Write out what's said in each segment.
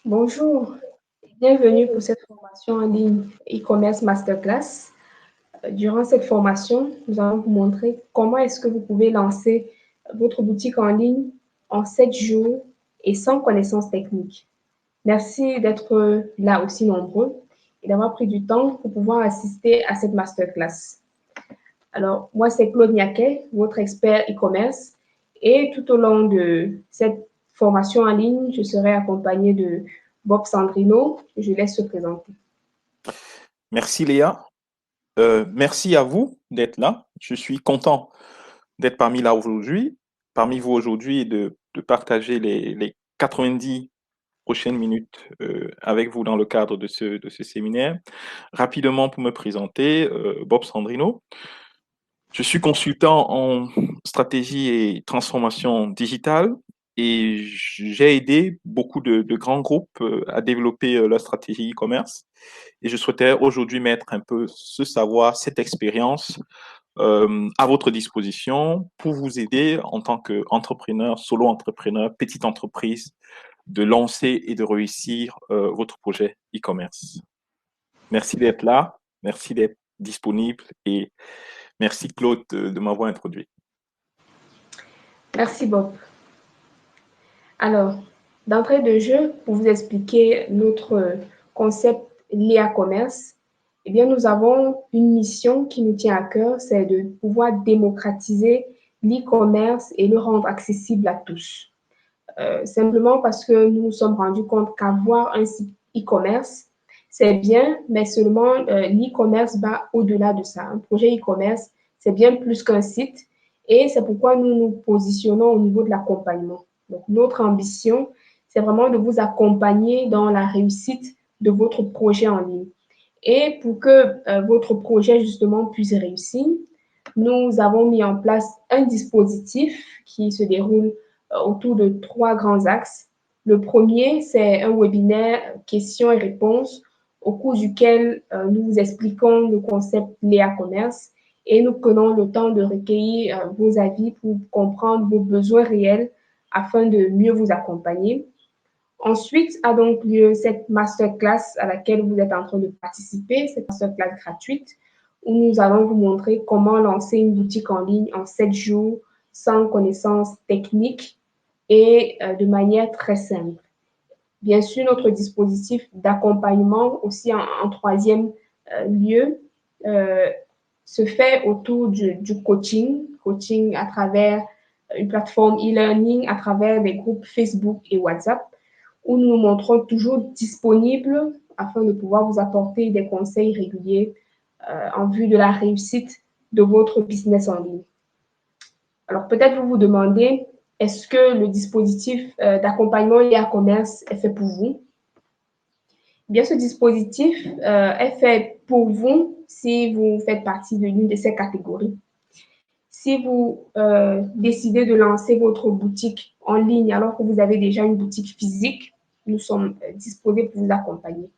Bonjour, bienvenue pour cette formation en ligne e-commerce masterclass. Durant cette formation, nous allons vous montrer comment est-ce que vous pouvez lancer votre boutique en ligne en 7 jours et sans connaissances techniques. Merci d'être là aussi nombreux et d'avoir pris du temps pour pouvoir assister à cette masterclass. Alors, moi, c'est Claude Niaquet, votre expert e-commerce. Et tout au long de cette formation en ligne, je serai accompagnée de Bob Sandrino. Je laisse se présenter. Merci Léa. Merci à vous d'être là. Je suis content d'être parmi vous aujourd'hui et de partager les 90 prochaines minutes avec vous dans le cadre de ce séminaire. Rapidement pour me présenter, Bob Sandrino. Je suis consultant en stratégie et transformation digitale et j'ai aidé beaucoup de grands groupes à développer leur stratégie e-commerce. Et je souhaitais aujourd'hui mettre un peu ce savoir, cette expérience à votre disposition pour vous aider en tant qu'entrepreneur, solo-entrepreneur, petite entreprise, de lancer et de réussir votre projet e-commerce. Merci d'être là, merci d'être disponible et merci Claude de m'avoir introduit. Merci Bob. Alors, d'entrée de jeu, pour vous expliquer notre concept Léa Commerce, eh bien, nous avons une mission qui nous tient à cœur, c'est de pouvoir démocratiser l'e-commerce et le rendre accessible à tous. Simplement parce que nous nous sommes rendus compte qu'avoir un site e-commerce, c'est bien, mais seulement l'e-commerce va au-delà de ça. Un projet e-commerce, c'est bien plus qu'un site et c'est pourquoi nous nous positionnons au niveau de l'accompagnement. Donc, notre ambition, c'est vraiment de vous accompagner dans la réussite de votre projet en ligne. Et pour que votre projet, justement, puisse réussir, nous avons mis en place un dispositif qui se déroule autour de 3 grands axes. Le premier, c'est un webinaire questions et réponses au cours duquel nous vous expliquons le concept Léa Commerce et nous prenons le temps de recueillir vos avis pour comprendre vos besoins réels afin de mieux vous accompagner. Ensuite a donc lieu cette masterclass à laquelle vous êtes en train de participer, cette masterclass gratuite, où nous allons vous montrer comment lancer une boutique en ligne en 7 jours sans connaissances techniques et de manière très simple. Bien sûr, notre dispositif d'accompagnement aussi en troisième lieu euh, se fait autour du coaching à travers une plateforme e-learning, à travers des groupes Facebook et WhatsApp, où nous nous montrons toujours disponibles afin de pouvoir vous apporter des conseils réguliers en vue de la réussite de votre business en ligne. Alors peut-être vous vous demandez, est-ce que le dispositif d'accompagnement lié à commerce est fait pour vous? Bien, ce dispositif est fait pour vous si vous faites partie de l'une de ces catégories. Si vous décidez de lancer votre boutique en ligne alors que vous avez déjà une boutique physique, nous sommes disposés pour vous accompagner.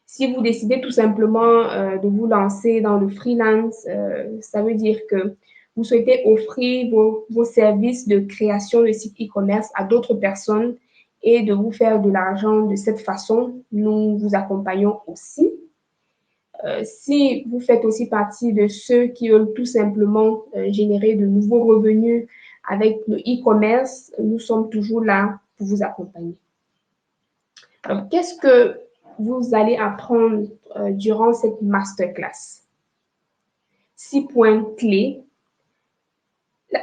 Si vous décidez tout simplement de vous lancer dans le freelance, ça veut dire que vous souhaitez offrir vos services de création de sites e-commerce à d'autres personnes et de vous faire de l'argent de cette façon, nous vous accompagnons aussi. Si vous faites aussi partie de ceux qui veulent tout simplement générer de nouveaux revenus avec le e-commerce, nous sommes toujours là pour vous accompagner. Alors, qu'est-ce que vous allez apprendre durant cette masterclass? 6 points clés.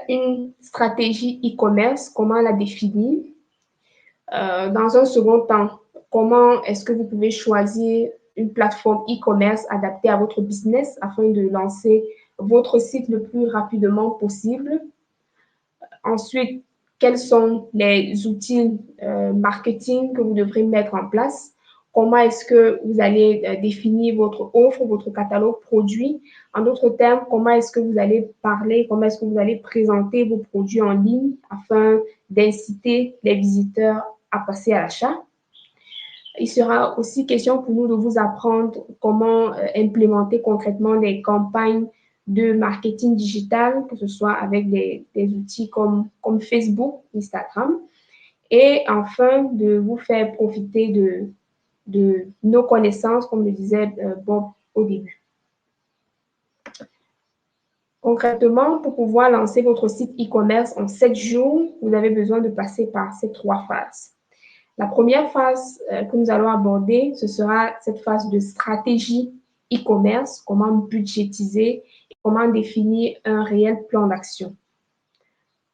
Une stratégie e-commerce, comment la définir? Dans un second temps, comment est-ce que vous pouvez choisir une plateforme e-commerce adaptée à votre business afin de lancer votre site le plus rapidement possible? Ensuite, quels sont les outils marketing que vous devrez mettre en place? Comment est-ce que vous allez définir votre offre, votre catalogue produit? En d'autres termes, comment est-ce que vous allez parler, comment est-ce que vous allez présenter vos produits en ligne afin d'inciter les visiteurs à passer à l'achat? Il sera aussi question pour nous de vous apprendre comment implémenter concrètement des campagnes de marketing digital, que ce soit avec des outils comme Facebook, Instagram. et enfin de vous faire profiter de nos connaissances, comme le disait Bob au début. Concrètement, pour pouvoir lancer votre site e-commerce en 7 jours, vous avez besoin de passer par ces 3 phases. La première phase que nous allons aborder, ce sera cette phase de stratégie e-commerce, comment budgétiser et comment définir un réel plan d'action.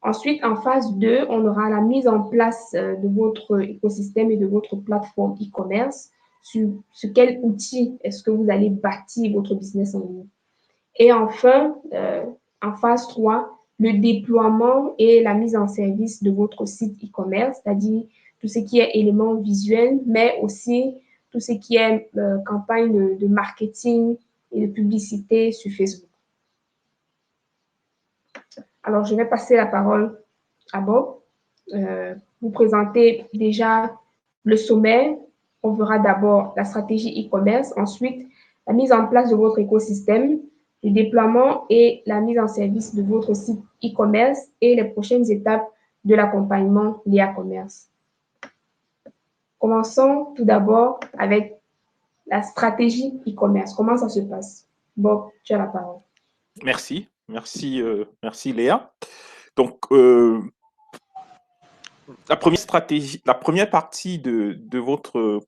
Ensuite, en phase 2, on aura la mise en place de votre écosystème et de votre plateforme e-commerce. Sur quel outil est-ce que vous allez bâtir votre business en ligne. Et enfin, en phase 3, le déploiement et la mise en service de votre site e-commerce, c'est-à-dire tout ce qui est éléments visuels, mais aussi tout ce qui est campagne de marketing et de publicité sur Facebook. Alors, je vais passer la parole à Bob. Vous présenter déjà le sommaire. On verra d'abord la stratégie e-commerce, ensuite la mise en place de votre écosystème, le déploiement et la mise en service de votre site e-commerce et les prochaines étapes de l'accompagnement Léa Commerce. Commençons tout d'abord avec la stratégie e-commerce. Comment ça se passe? Bob, tu as la parole. Merci Léa. Donc, la première partie de votre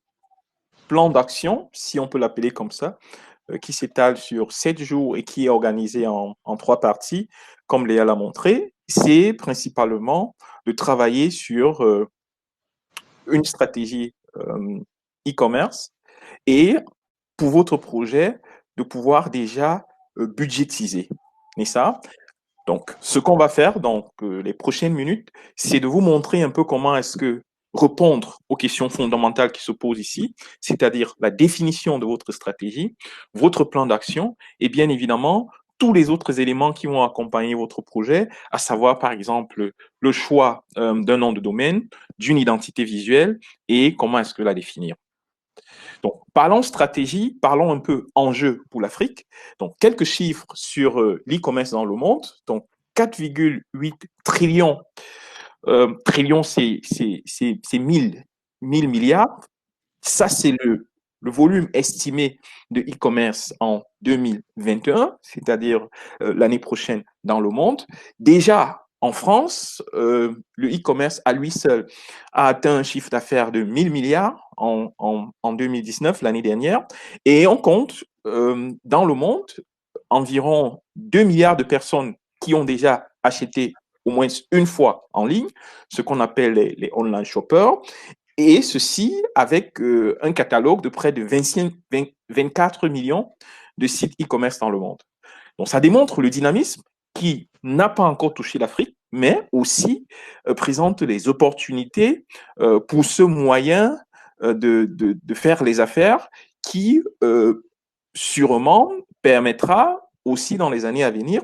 plan d'action, si on peut l'appeler comme ça, qui s'étale sur 7 jours et qui est organisé en 3 parties, comme Léa l'a montré, c'est principalement de travailler sur une stratégie e-commerce et pour votre projet, de pouvoir déjà budgétiser. Et ça, donc, ce qu'on va faire dans les prochaines minutes, c'est de vous montrer un peu comment est-ce que répondre aux questions fondamentales qui se posent ici, c'est-à-dire la définition de votre stratégie, votre plan d'action et bien évidemment tous les autres éléments qui vont accompagner votre projet, à savoir par exemple le choix d'un nom de domaine, d'une identité visuelle et comment est-ce que la définir. Donc, parlons stratégie, parlons un peu enjeu pour l'Afrique. Donc, quelques chiffres sur l'e-commerce dans le monde. Donc, 4,8 trillions. Trillions, c'est 1000 milliards. Ça, c'est le volume estimé de e-commerce en 2021, c'est-à-dire l'année prochaine dans le monde. Déjà, en France, le e-commerce à lui seul a atteint un chiffre d'affaires de 1000 milliards en 2019, l'année dernière, et on compte dans le monde environ 2 milliards de personnes qui ont déjà acheté au moins une fois en ligne, ce qu'on appelle les online shoppers, et ceci avec un catalogue de près de 24 millions de sites e-commerce dans le monde. Donc, ça démontre le dynamisme qui n'a pas encore touché l'Afrique, mais aussi présente les opportunités pour ce moyen de faire les affaires qui sûrement permettra aussi dans les années à venir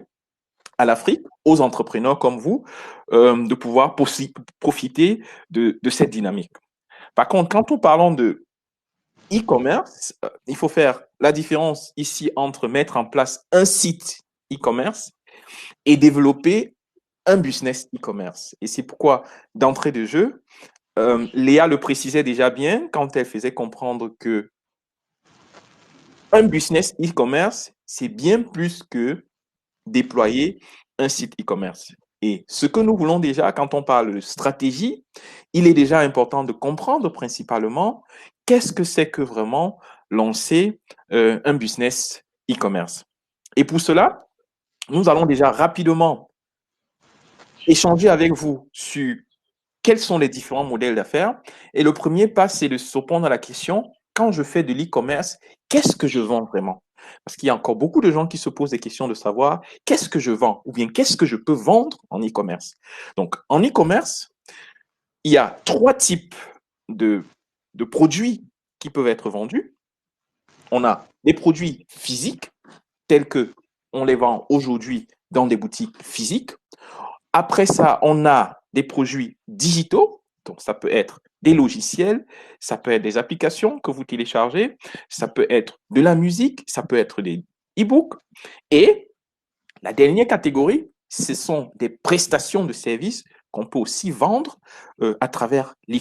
à l'Afrique, aux entrepreneurs comme vous, de pouvoir profiter de cette dynamique. Par contre, quand nous parlons de e-commerce, il faut faire la différence ici entre mettre en place un site e-commerce et développer un business e-commerce. Et c'est pourquoi, d'entrée de jeu, Léa le précisait déjà bien quand elle faisait comprendre que un business e-commerce, c'est bien plus que déployer un site e-commerce. Et ce que nous voulons déjà, quand on parle de stratégie, il est déjà important de comprendre principalement qu'est-ce que c'est que vraiment lancer un business e-commerce. Et pour cela, nous allons déjà rapidement échanger avec vous sur quels sont les différents modèles d'affaires. Et le premier pas, c'est de se répondre à la question, quand je fais de l'e-commerce, qu'est-ce que je vends vraiment? Parce qu'il y a encore beaucoup de gens qui se posent des questions de savoir qu'est-ce que je vends ou bien qu'est-ce que je peux vendre en e-commerce. Donc, en e-commerce, il y a 3 types de produits qui peuvent être vendus. On a des produits physiques tels que on les vend aujourd'hui dans des boutiques physiques. Après ça, on a des produits digitaux. Donc, ça peut être des logiciels, ça peut être des applications que vous téléchargez, ça peut être de la musique, ça peut être des e-books. Et la dernière catégorie, ce sont des prestations de services qu'on peut aussi vendre à travers l'e-commerce.